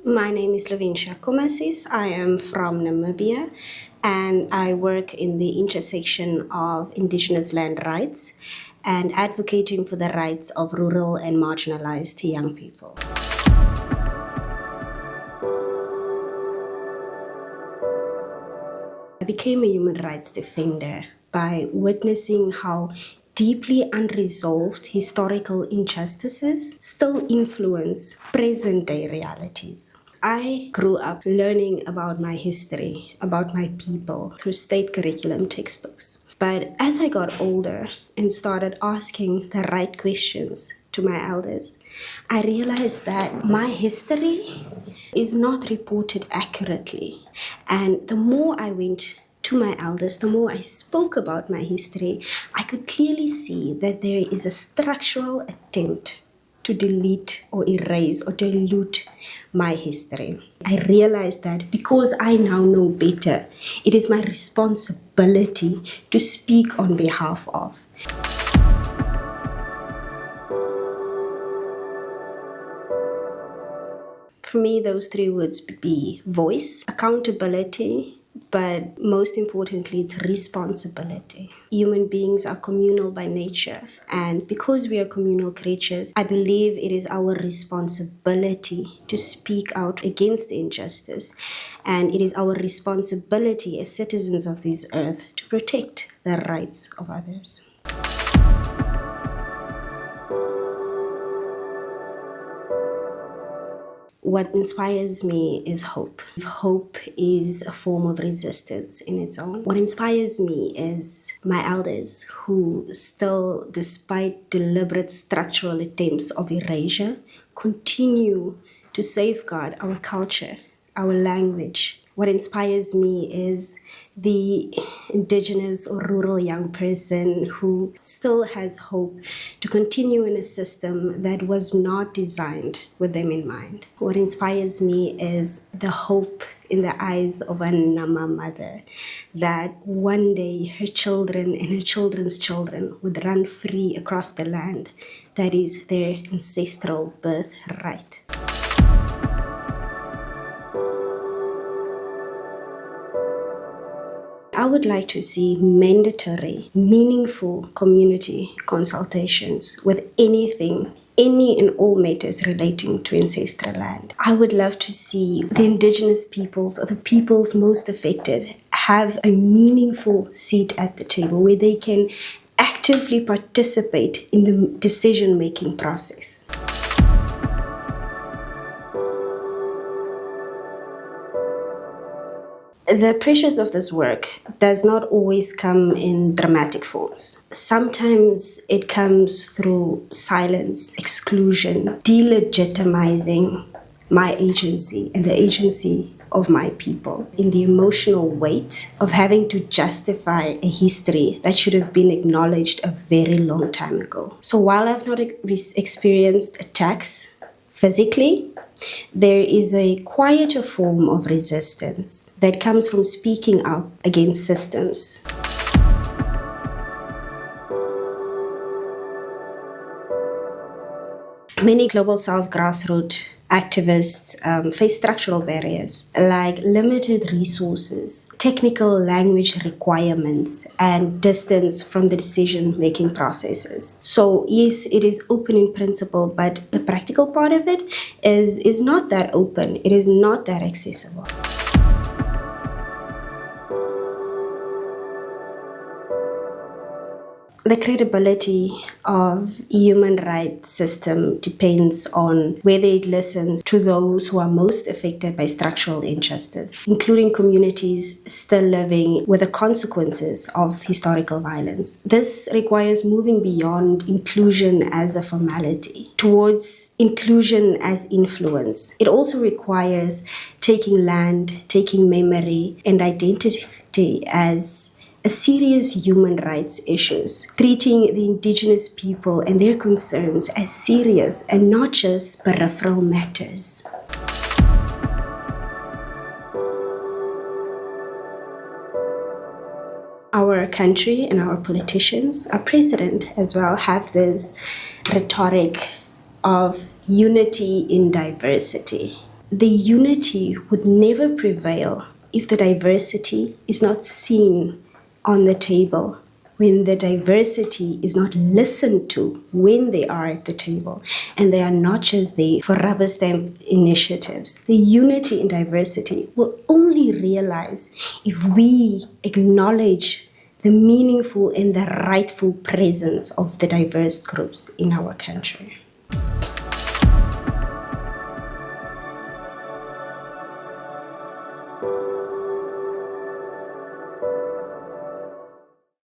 My name is Louivenzia Komases. I am from Namibia and I work in the intersection of Indigenous land rights and advocating for the rights of rural and marginalized young people. I became a human rights defender by witnessing how deeply unresolved historical injustices still influence present-day realities. I grew up learning about my history, about my people, through state curriculum textbooks. But as I got older and started asking the right questions to my elders, I realized that my history is not reported accurately. And the more I went to my elders, the more I spoke about my history, I could clearly see that there is a structural attempt to delete or erase or dilute my history. I realized that because I now know better, it is my responsibility to speak on behalf of. For me, those three words would be voice, accountability, but most importantly, it's responsibility. Human beings are communal by nature, and because we are communal creatures, I believe it is our responsibility to speak out against injustice, and it is our responsibility as citizens of this earth to protect the rights of others. What inspires me is hope. Hope is a form of resistance in its own. What inspires me is my elders who still, despite deliberate structural attempts of erasure, continue to safeguard our culture, our language. What inspires me is the indigenous or rural young person who still has hope to continue in a system that was not designed with them in mind. What inspires me is the hope in the eyes of a Nama mother that one day her children and her children's children would run free across the land that is their ancestral birthright. I would like to see mandatory, meaningful community consultations with any and all matters relating to ancestral land. I would love to see the indigenous peoples or the peoples most affected have a meaningful seat at the table where they can actively participate in the decision-making process. The pressures of this work does not always come in dramatic forms. Sometimes it comes through silence, exclusion, delegitimizing my agency and the agency of my people, in the emotional weight of having to justify a history that should have been acknowledged a very long time ago. So while I've not experienced attacks physically, there is a quieter form of resistance that comes from speaking out against systems. Many Global South grassroots activists face structural barriers like limited resources, technical language requirements, and distance from the decision-making processes. So yes, it is open in principle, but the practical part of it is not that open. It is not that accessible. The credibility of human rights system depends on whether it listens to those who are most affected by structural injustice, including communities still living with the consequences of historical violence. This requires moving beyond inclusion as a formality towards inclusion as influence. It also requires taking land, taking memory, and identity as a serious human rights issues, treating the indigenous people and their concerns as serious and not just peripheral matters. Our country and our politicians, our president as well, have this rhetoric of unity in diversity. the unity would never prevail if the diversity is not seen on the table, when the diversity is not listened to when they are at the table, and they are not just there for rubber stamp initiatives. The unity in diversity will only realize if we acknowledge the meaningful and the rightful presence of the diverse groups in our country.